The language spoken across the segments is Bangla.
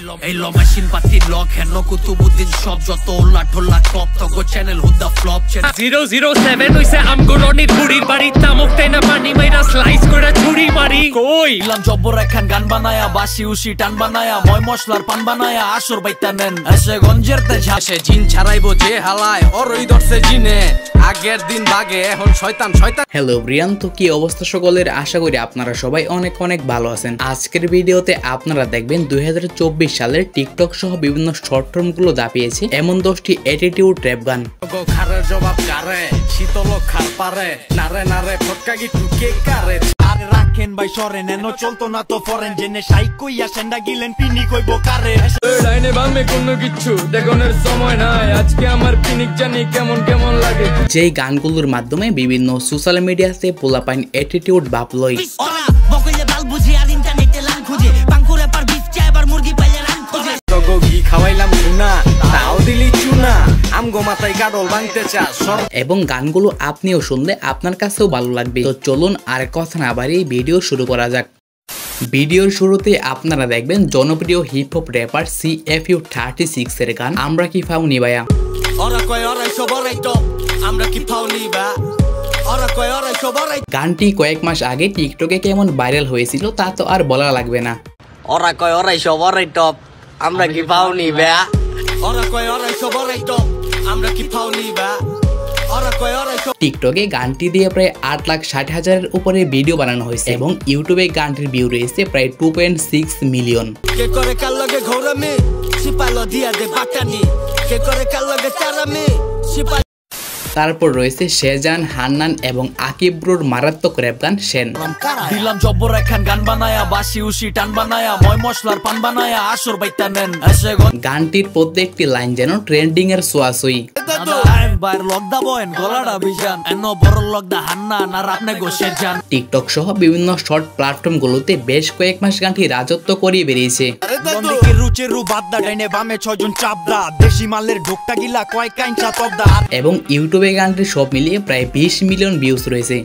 এই ল মেশিন পাতি লক হেন কুতুবুদ্দিন সব যত উল্লা ঠোল্লা কপ তগো চ্যানেল হুদা ফ্লপ 007 হইছে আমগরনির বুড়ির বাড়ি তামুক তেনা পানি মাইরা স্লাইস করে ছুরি মারি কই ইলাম জব্বর একখান গান বানায়া বাসি উসি টান বানায়া ময় মশলার পান বানায়া আসর বাইতা নেন এসে গঞ্জের তে ঝাসে জিন ছাড়াইবো যে হালায় ওরই ধরছে জিনে আগের দিন ভাগে এখন শয়তান শয়তান। হ্যালো ব্রিয়ান, তো কি অবস্থা সকলের? আশা করি আপনারা সবাই অনেক অনেক ভালো আছেন। আজকের ভিডিওতে আপনারা দেখবেন 2024 সালের টিকটক সহ বিভিন্ন শর্ট ফর্ম গুলো দাপিয়েছে এমন 10টি অ্যাটিটিউড র‍্যাপ গান। খারের জবাব কারে শীতল খার পারে নারে নারে ফটকাগি টুকে কারে আরে রাখেন ভাই সরেন এনো চলতো না তো ফরেন জেনে সাই কইয়া সেন্ডা গিলেন পিনি কইবো কারে লাইনে বামে কোনো কিছু দেখনের সময় নাই আজকে আমার পিনিক জানি কেমন কেমন লাগে। যেই গানগুলোর মাধ্যমে বিভিন্ন সোশ্যাল মিডিয়াতে পোলাপাইন অ্যাটিটিউড ভাবলই ওরা বকইলে বাল বুঝি আর ইন্টারনেটে লান খুঁজে বাঙ্কুরে পার বিফ চাই আবার মুরগি পাইলে রান খুঁজে তগো ঘি খাওয়াইলাম চুনা তাও দিলি চুনা আমগো মাথায় গাডল ভাঙতে চাস। এবং গানগুলো আপনিও শুনলে আপনার কাছেও ভালো লাগবে। তো চলুন আর কথা না বাড়িয়ে ভিডিও শুরু করা যাক। ভিডিওর শুরুতে আপনারা দেখবেন জনপ্রিয় হিপ হপ র্যাপার CFU36 এর গান আমরা কি ফাউনি ভাইয়া। গানটি কয়েক মাস আগে টিকটকে কেমন ভাইরাল হয়েছিল তা তো আর বলা লাগবে না। ওরা কয় ওরাই সব ওরাই টপ আমরা কি পাওনি ভাইয়া। ওরা কয় ওরাই সব ওরাই টপ আমরা কি ফাউনি ভাইয়া। টিকটকে গানটি দিয়ে প্রায় 8,60,000-এর উপরে ভিডিও বানানো হয়েছে এবং ইউটিউবে গানটির ভিউ রয়েছে প্রায় 2.6 মিলিয়ন। তারপর রয়েছে শেজান, হান্নান এবং আকিব ব্রোর মারাত্মক র‍্যাপ গান সেন। দিলাম জব্বর একখান গান বানায়া বাসি উসি টান বানায়া ময় মশলার পান বানায়া আসর বাইতা নেন এসে গানটির প্রত্যেকটি লাইন যেন ট্রেন্ডিং এর সোয়াসই। টিকটক সহ বিভিন্ন শর্ট প্ল্যাটফর্ম গুলোতে বেশ কয়েক মাস গানটি রাজত্ব করিয়ে বেরিয়েছে এবং ইউটিউবে গানটির সব মিলিয়ে প্রায় 20 মিলিয়ন ভিউজ রয়েছে।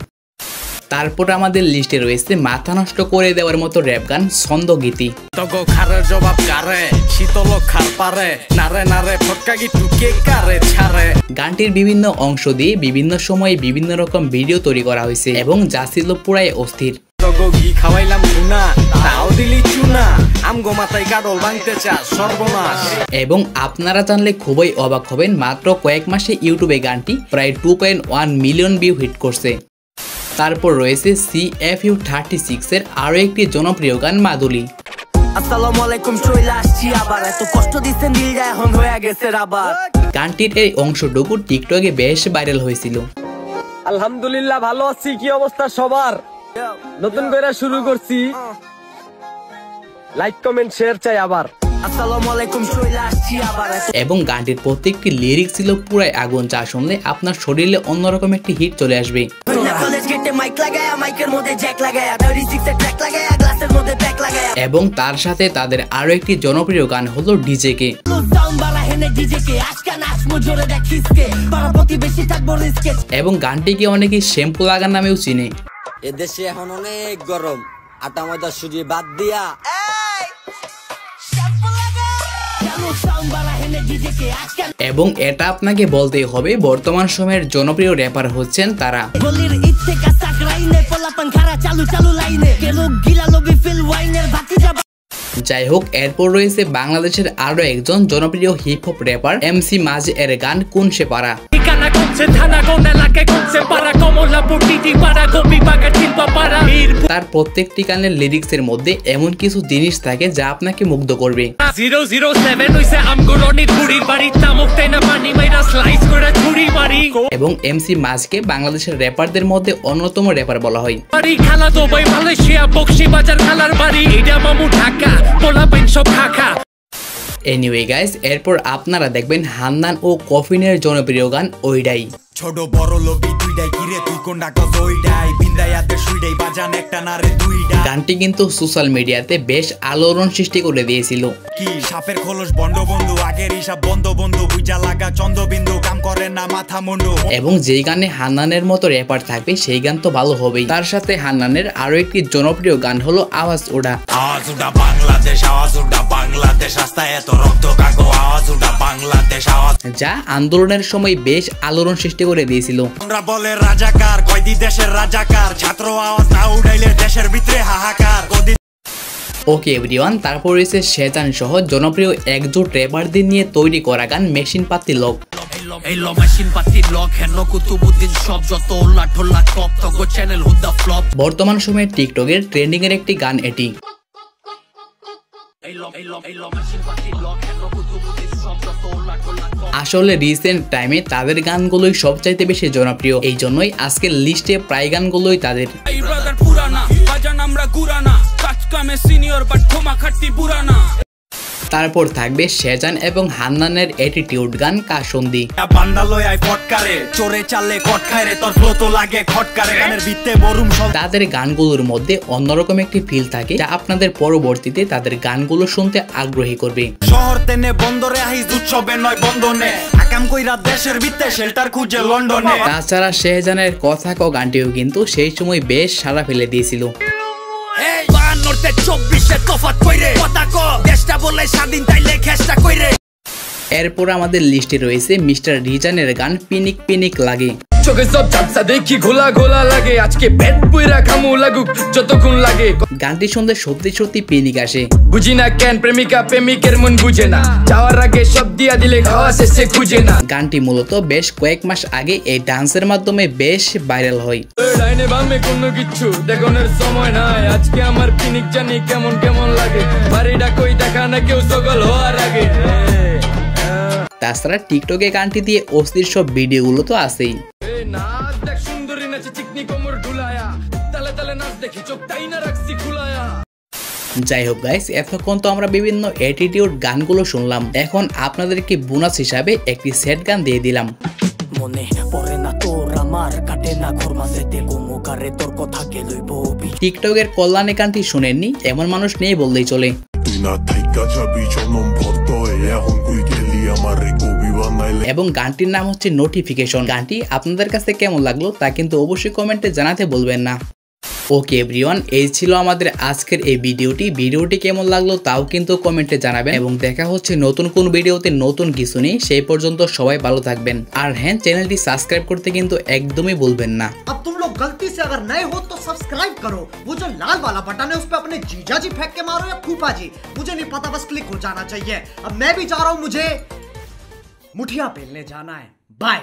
তারপর আমাদের লিস্টে রয়েছে মাথা নষ্ট করে দেওয়ার মতো র‍্যাপ গান ছন্দগীতি। তগো খারের জবাব কারে শীতল খার পারে নারে নারে ফটকাগি টুকে কারে ছাড়ে। গানটির বিভিন্ন অংশ দিয়ে বিভিন্ন সময়ে বিভিন্ন রকম ভিডিও তৈরি করা হয়েছে এবং যা ছিল পুরাই অস্থির। তগো ঘি খাওয়াইলাম চুনা তাও দিলি চুনা আমগো মাথায় গাডল ভাঙতে চাস সর্বনাশ। এবং আপনারা জানলে খুবই অবাক হবেন, মাত্র কয়েক মাসে ইউটিউবে গানটি প্রায় 2.1 মিলিয়ন ভিউ হিট করছে। তারপর রয়েছে CFU36 এর আরো একটি জনপ্রিয় গান মাদুলি। আসসালামু আলাইকুম চলে আসছি আবার এত কষ্ট দিছেন দিলটা এখন হয়ে গেছে রাবার। গানটির এই অংশটুকু টিকটকে বেশ ভাইরাল হয়েছিল। আলহামদুলিল্লাহ ভালো আছি, কি অবস্থা সবার? নতুন করে শুরু করছি, লাইক কমেন্ট শেয়ার চাই আবার। আসসালামু আলাইকুম চলে আসছি আবার। এবং গানটির প্রত্যেকটি লিরিক্স ছিল পুরাই আগুন, যা শুনলে আপনার শরীরে অন্যরকম একটি হিট চলে আসবে। এবং তার সাথে তাদের আরো একটি জনপ্রিয় গান হলো ডিজে কে। এবং গানটিকে অনেকে শ্যাম্পু লাগার নামেও চিনে। এদেশে এখন অনেক গরম, আটা ময়দা সুজি বাদ দিয়া এবং এটা আপনাকে বলতেই হবে বর্তমান সময়ের জনপ্রিয় র্যাপার হচ্ছেন তারা। যাই হোক, এরপর রয়েছে বাংলাদেশের আরো একজন জনপ্রিয় হিপ হপ র্যাপার MC মাঝ এর গান কোন সে পারা। তার প্রত্যেকটি গানের লিরিক্স এর মধ্যে এমন কিছু জিনিস থাকে যা আপনাকে মুগ্ধ করবে। 007 হইছে আমগরনির বুড়ির বাড়ি তামুক তেনা পানি মাইরা স্লাইস করে ছুরি মারি। এবং MC মাঝকে বাংলাদেশের র্যাপারদের মধ্যে অন্যতম র্যাপার বলা হয়। বাড়ি খালা দুবাই মালয়েশিয়া বক্সিবাজার খালার বাড়ি এটা মামু ঢাকা পোলাপাইন সব ঢাকা। এনিওয়ে গাইস, এরপর আপনারা দেখবেন হান্নান ও কফিনের জনপ্রিয় গান ওইডাই। ছোট বড় লোভী দুইটাই কিরে তুই কোনটা কস ওইডাই বিন্দায়াতে শুইডাই বাজান একটা না রে দুইটা। গানটি কিন্তু সোশ্যাল মিডিয়াতে বেশ আলোড়ন সৃষ্টি করে দিয়েছিল। কি সাপের খোলস বন্ধ বন্ধু আগের হিসাব বন্ধ বন্ধু বুঝা লাগা চন্দ্রবিন্দু কাম করে না মাথা মুন্ডু। এবং যেই গানে হান্নানের মতো র্যাপার থাকবে সেই গান তো ভালো হবেই। তার সাথে হান্নানের আরো একটি জনপ্রিয় গান হলো আওয়াজ ওড়া। আওয়াজ ওড়া বাংলাদেশ, আওয়াজ ওড়া বাংলাদেশ। বাংলাদেশ রাস্তায় এত রক্ত কাকো আওয়াজ উঠা বাংলাদেশ আওয়াজ, যা আন্দোলনের সময় বেশ আলোড়ন সৃষ্টি করে দিয়েছিল। আমরা বলে রাজাকার কয়দি দেশের রাজাকার, ছাত্র আওয়াজ না উঠাইলে দেশের ভিতরে হাহাকার। ওকে এভরিওয়ান, তারপর রয়েছে শেজান সহ জনপ্রিয় একজোট র্যাপারদের নিয়ে তৈরি করা গান মেশিন পাতি লক। এই ল মেশিন পাতি লক হেন কুতুবুদ্দিন সব যত ওল্লা ঠোল্লা কপ তগো চ্যানেল হুদা ফ্লপ। বর্তমান সময়ে টিকটকের ট্রেন্ডিং এর একটি গান এটি। আসলে রিসেন্ট টাইমে তাদের গানগুলোই সবচাইতে বেশি জনপ্রিয়, এই জন্যই আজকের লিস্টে প্রায় গানগুলোই তাদের। তারপর থাকবে শেজান এবং হান্নানের অ্যাটিটিউড গান কাসন্দি। তাদের গানগুলোর মধ্যে অন্যরকম একটি ফিল থাকে যা আপনাদের পরবর্তীতে তাদের গানগুলো শুনতে আগ্রহী করবে। শহর তেনে বন্দরে আহিস উৎসবে নয় বন্ধনে, আকাম কইরা দেশের ভিতরে শেল্টার খুঁজে লন্ডনে। তাছাড়া শেজানের কথা ক গানটিও কিন্তু সেই সময় বেশ সাড়া ফেলে দিয়েছিল। এরপর আমাদের লিস্টে রয়েছে মিস্টার রিজানের গান পিনিক পিনিক লাগে। চোখে সব ঝাপসা দেখি ঘোলা ঘোলা লাগে, আজকে পেট পুইরা খামু লাগুক যতক্ষণ লাগে। গানটি শুনতে সত্যি সত্যি পিনিক আসে। বুঝি না কেন প্রেমিকা প্রেমিকের মন বুঝে না, যাওয়ার আগে সব দিয়া দিলে খাওয়া শেষে খুঁজে না। গানটি মূলত বেশ কয়েক মাস আগে এই ডান্সের মাধ্যমে বেশ ভাইরাল হয়। লাইনে বামে কোনো কিচ্ছু দেখানোর সময় নাই, আজকে আমার পিনিক জানি কেমন কেমন লাগে। বাড়িটা কই দেখা না কেউ সকল হওয়ার আগে। তাছাড়া টিকটকে গানটি দিয়ে অস্থির সব ভিডিওগুলো তো আছেই। যাই হোক গাইস, এতক্ষণ তো আমরা বিভিন্ন অ্যাটিটিউড গানগুলো শুনলাম, এখন আপনাদেরকে বোনাস হিসাবে একটি সেট গান দিয়ে দিলাম। মনে পড়ে না তোর আমার কাটে না ঘর মাঝে তেগো মুখারে তোর কথা কে লইব। টিকটকের কল্যাণে গানটি শুনেননি এমন মানুষ নেই বললেই চলে। এবং গানটির নাম হচ্ছে নোটিফিকেশন। গানটি আপনাদের কাছে কেমন লাগলো তা কিন্তু অবশ্যই কমেন্টে জানাতে বলবেন না। ওকে এভরিওয়ান, এই ছিল আমাদের আজকের এই ভিডিওটি কেমন লাগলো তাও কিন্তু কমেন্টে জানাবেন, এবং দেখা হচ্ছে নতুন কোন ভিডিওতে নতুন কিছু নেই। সেই পর্যন্ত সবাই ভালো থাকবেন, আর হ্যাঁ চ্যানেলটি সাবস্ক্রাইব করতে কিন্তু একদমই ভুলবেন না। अब तुम लोग गलती से अगर नए हो तो सब्सक्राइब करो, वो जो लाल वाला बटन है उस पे अपने जीजा जी फेंक के मारो या फूफा जी, मुझे नहीं पता, बस क्लिक हो जाना चाहिए। अब मैं भी जा रहा हूं, मुझे मुठिया पेलने जाना है। बाय।